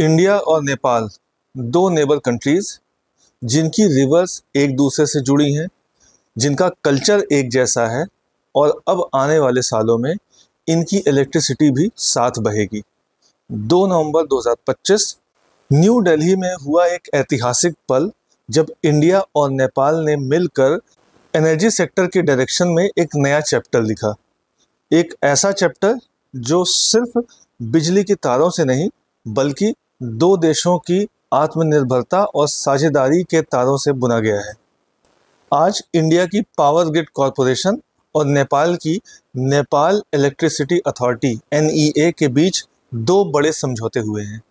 India और नेपाल दो neighbour countries जिनकी रिवर्स एक दूसरे से जुड़ी हैं, जिनका कल्चर एक जैसा है और अब आने वाले सालों में इनकी इलेक्ट्रिसिटी भी साथ बहेगी। 2 नवंबर 2025 न्यू दिल्ली में हुआ एक ऐतिहासिक पल जब इंडिया और नेपाल ने मिलकर एनर्जी सेक्टर के डायरेक्शन में एक नया चैप्टर लिखा। एक ऐसा चैप्टर जो सिर्फ बिजली के तारों से नहीं बल्कि दो देशों की आत्मनिर्भरता और साझेदारी के तारों से बुना गया है। आज इंडिया की पावर ग्रिड कॉरपोरेशन और नेपाल की नेपाल इलेक्ट्रिसिटी अथॉरिटी NEA के बीच दो बड़े समझौते हुए हैं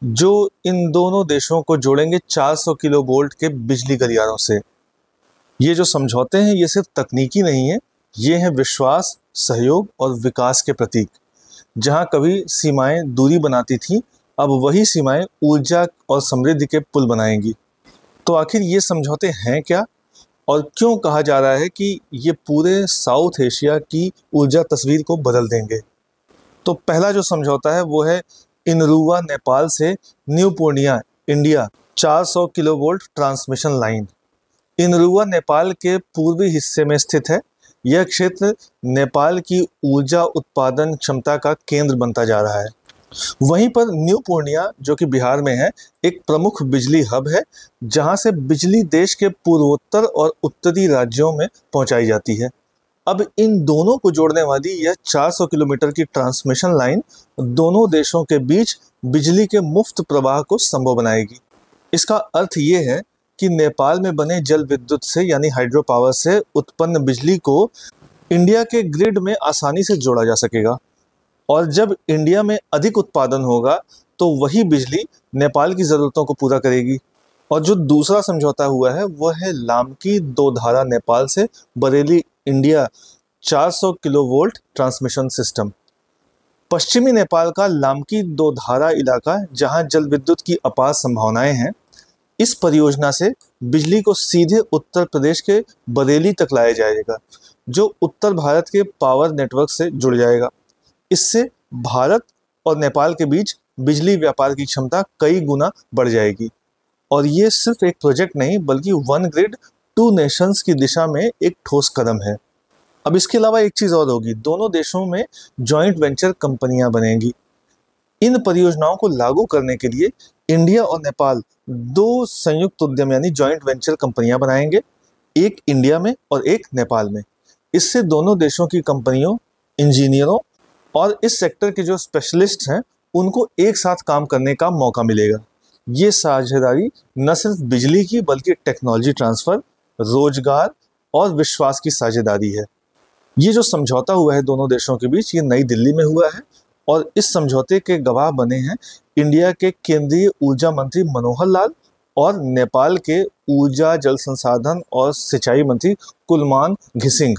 जो इन दोनों देशों को जोड़ेंगे 400 किलो वोल्ट के बिजली गलियारों से। ये जो समझौते हैं ये सिर्फ तकनीकी नहीं है, ये हैं विश्वास, सहयोग और विकास के प्रतीक। जहां कभी सीमाएं दूरी बनाती थीं, अब वही सीमाएं ऊर्जा और समृद्धि के पुल बनाएंगी। तो आखिर ये समझौते हैं क्या और क्यों कहा जा रहा है कि ये पूरे साउथ एशिया की ऊर्जा तस्वीर को बदल देंगे? तो पहला जो समझौता है वो है इनरुवा नेपाल से new Purnea India 400 kilovolt transmission line. Inaruwa Nepal के पूर्वी हिस्से में स्थित है। यह क्षेत्र नेपाल की ऊर्जा उत्पादन क्षमता का केंद्र बनता जा रहा है। वहीं पर न्यू पूर्णिया जो कि बिहार में है, एक प्रमुख बिजली हब है जहां से बिजली देश के पूर्वोत्तर और उत्तरी राज्यों में पहुंचाई जाती है। अब इन दोनों को जोड़ने वाली यह 400 किलोमीटर की ट्रांसमिशन लाइन दोनों देशों के बीच बिजली के मुफ्त प्रवाह को संभव बनाएगी। इसका अर्थ ये है कि नेपाल में बने जल विद्युत से यानी हाइड्रो पावर से उत्पन्न बिजली को इंडिया के ग्रिड में आसानी से जोड़ा जा सकेगा और जब इंडिया में अधिक उत्पादन होगा तो वही बिजली नेपाल की ज़रूरतों को पूरा करेगी। और जो दूसरा समझौता हुआ है वह है लामकी दो धारा नेपाल से Bareilly India 400 kilovolt transmission system. पश्चिमी नेपाल का लामकी दो धारा इलाका जहां जल विद्युत की अपार संभावनाएं हैं, इस परियोजना से बिजली को सीधे उत्तर प्रदेश के बरेली तक लाया जाएगा जो उत्तर भारत के पावर नेटवर्क से जुड़ जाएगा। इससे भारत और नेपाल के बीच बिजली व्यापार की क्षमता कई गुना बढ़ जाएगी। और ये सिर्फ एक प्रोजेक्ट नहीं बल्कि वन ग्रिड टू नेशंस की दिशा में एक ठोस कदम है। अब इसके अलावा एक चीज़ और होगी, दोनों देशों में जॉइंट वेंचर कंपनियां बनेंगी। इन परियोजनाओं को लागू करने के लिए इंडिया और नेपाल दो संयुक्त उद्यम यानी जॉइंट वेंचर कंपनियां बनाएंगे, एक इंडिया में और एक नेपाल में। इससे दोनों देशों की कंपनियों, इंजीनियरों और इस सेक्टर के जो स्पेशलिस्ट हैं उनको एक साथ काम करने का मौका मिलेगा। ये साझेदारी न सिर्फ बिजली की बल्कि टेक्नोलॉजी ट्रांसफ़र, रोजगार और विश्वास की साझेदारी है। ये जो समझौता हुआ है दोनों देशों के बीच, ये नई दिल्ली में हुआ है और इस समझौते के गवाह बने हैं इंडिया के केंद्रीय ऊर्जा मंत्री मनोहर लाल और नेपाल के ऊर्जा, जल संसाधन और सिंचाई मंत्री कुलमान घिसिंग।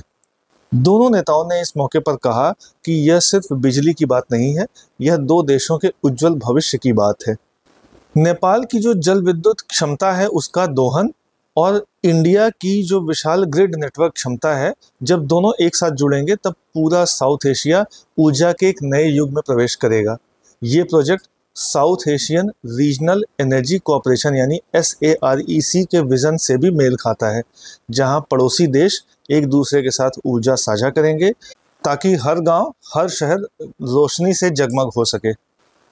दोनों नेताओं ने इस मौके पर कहा कि यह सिर्फ बिजली की बात नहीं है, यह दो देशों के उज्जवल भविष्य की बात है। नेपाल की जो जल विद्युत क्षमता है उसका दोहन और इंडिया की जो विशाल ग्रिड नेटवर्क क्षमता है, जब दोनों एक साथ जुड़ेंगे तब पूरा साउथ एशिया ऊर्जा के एक नए युग में प्रवेश करेगा। ये project south Asian regional energy cooperation यानी SAREC के विज़न से भी मेल खाता है, जहां पड़ोसी देश एक दूसरे के साथ ऊर्जा साझा करेंगे ताकि हर गांव, हर शहर रोशनी से जगमग हो सके।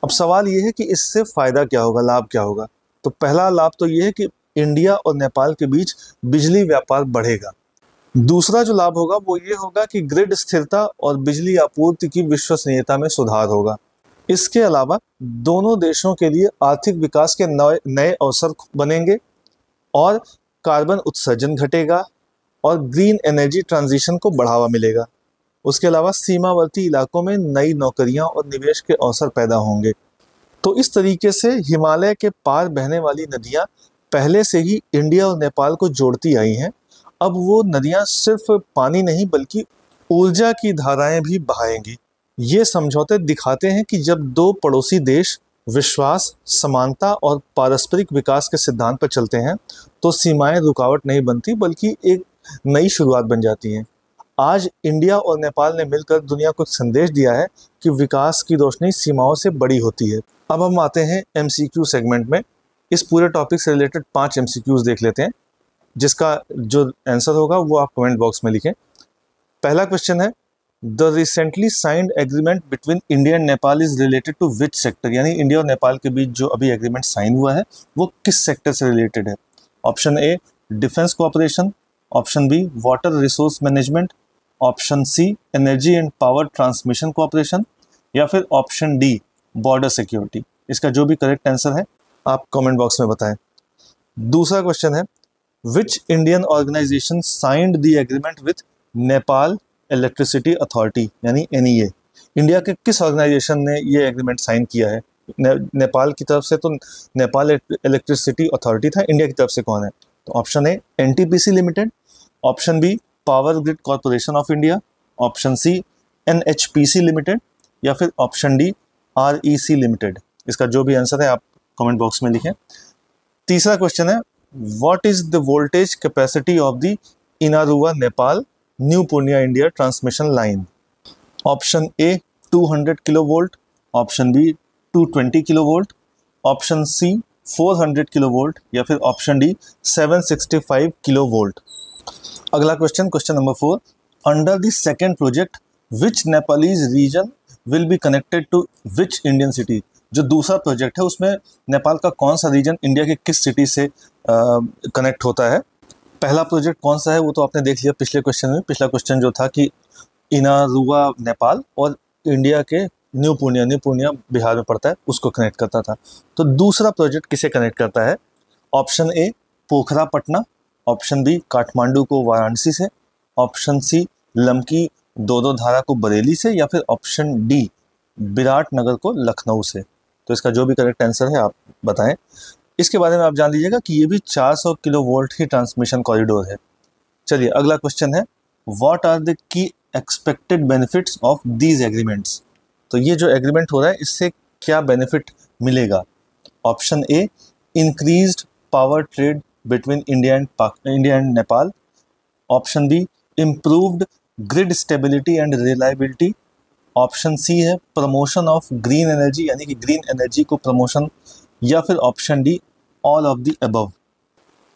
अब सवाल ये है कि इससे फ़ायदा क्या होगा, लाभ क्या होगा? तो पहला लाभ तो ये है कि इंडिया और नेपाल के बीच बिजली व्यापार बढ़ेगा। दूसरा जो लाभ होगा वो ये होगा कि ग्रिड स्थिरता और बिजली आपूर्ति की विश्वसनीयता में सुधार होगा। इसके अलावा दोनों देशों के लिए आर्थिक विकास के नए अवसर बनेंगे और कार्बन उत्सर्जन घटेगा और ग्रीन एनर्जी ट्रांजिशन को बढ़ावा मिलेगा। उसके अलावा सीमावर्ती इलाकों में नई नौकरियां और निवेश के अवसर पैदा होंगे। तो इस तरीके से हिमालय के पार बहने वाली नदियां पहले से ही इंडिया और नेपाल को जोड़ती आई हैं। अब वो नदियां सिर्फ पानी नहीं बल्कि ऊर्जा की धाराएं भी बहाएंगी। ये समझौते दिखाते हैं कि जब दो पड़ोसी देश विश्वास, समानता और पारस्परिक विकास के सिद्धांत पर चलते हैं तो सीमाएं रुकावट नहीं बनती बल्कि एक नई शुरुआत बन जाती हैं। आज इंडिया और नेपाल ने मिलकर दुनिया को एक संदेश दिया है कि विकास की रोशनी सीमाओं से बड़ी होती है। अब हम आते हैं MCQ सेगमेंट में। इस पूरे टॉपिक से रिलेटेड 5 MCQs देख लेते हैं, जिसका जो आंसर होगा वो आप कमेंट बॉक्स में लिखें। पहला क्वेश्चन है, the recently signed agreement between India and Nepal is related to which sector? यानी इंडिया और नेपाल के बीच जो अभी एग्रीमेंट साइन हुआ है वो किस सेक्टर से रिलेटेड है? Option A defence cooperation, option B water resource management, option C energy and power transmission cooperation, या फिर ऑप्शन डी बॉर्डर सिक्योरिटी। इसका जो भी करेक्ट आंसर है आप कमेंट बॉक्स में बताएं। दूसरा क्वेश्चन है, which Indian organisation signed the agreement with Nepal electricity authority, यानी NEA? इंडिया के किस ऑर्गेनाइजेशन ने ये एग्रीमेंट साइन किया है? नेपाल की तरफ से तो नेपाल इलेक्ट्रिसिटी अथॉरिटी था, इंडिया की तरफ से कौन है? तो option A NTPC limited, option B power grid corporation of India, option C NHPC limited, या फिर ऑप्शन डी REC लिमिटेड। इसका जो भी आंसर है आप कमेंट बॉक्स में लिखें। तीसरा क्वेश्चन है, what is the voltage capacity of the Inaruwa Nepal new Purnea India transmission line? Option A 200 kilo volt, option B 220 kilo volt, option C 400 kilo volt, या फिर ऑप्शन डी 765 किलो वोल्ट। अगला question, question number 4, under the second project which Nepalese region will be connected to which Indian city? जो दूसरा project है उसमें नेपाल का कौन सा रीजन इंडिया के किस सिटी से कनेक्ट होता है? पहला प्रोजेक्ट कौन सा है वो तो आपने देख लिया पिछले क्वेश्चन में। पिछला क्वेश्चन जो था कि इनारुआ नेपाल और इंडिया के न्यू पूर्णिया बिहार में पड़ता है, उसको कनेक्ट करता था। तो दूसरा प्रोजेक्ट किसे कनेक्ट करता है? Option A Pokhara Patna, option B Kathmandu को वाराणसी से, ऑप्शन सी लमकी दो धारा को बरेली से, या फिर ऑप्शन डी विराटनगर को लखनऊ से। तो इसका जो भी करेक्ट आंसर है आप बताएं। इसके बारे में आप जान लीजिएगा कि ये भी 400 किलो वोल्ट ही ट्रांसमिशन कॉरिडोर है। चलिए अगला क्वेश्चन है, what are the key expected benefits of these agreements? तो ये जो एग्रीमेंट हो रहा है इससे क्या बेनिफिट मिलेगा? Option A increased power trade between India and Nepal, option B improved grid stability and reliability, option C है प्रमोशन ऑफ ग्रीन एनर्जी, यानी कि ग्रीन एनर्जी को प्रमोशन, या फिर option D all of the above.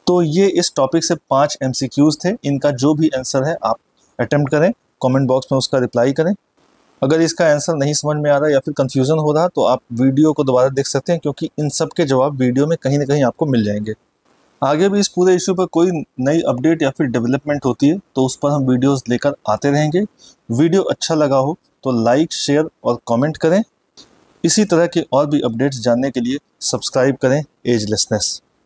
तो ये इस टॉपिक से 5 MCQs थे। इनका जो भी आंसर है आप अटेम्प्ट करें, कमेंट बॉक्स में उसका रिप्लाई करें। अगर इसका आंसर नहीं समझ में आ रहा या फिर कंफ्यूजन हो रहा तो आप वीडियो को दोबारा देख सकते हैं, क्योंकि इन सब के जवाब वीडियो में कहीं ना कहीं आपको मिल जाएंगे। आगे भी इस पूरे इशू पर कोई नई अपडेट या फिर डेवलपमेंट होती है तो उस पर हम वीडियोस लेकर आते रहेंगे। वीडियो अच्छा लगा हो तो लाइक, शेयर और कमेंट करें। इसी तरह के और भी अपडेट्स जानने के लिए सब्सक्राइब करें एजलेसनेस।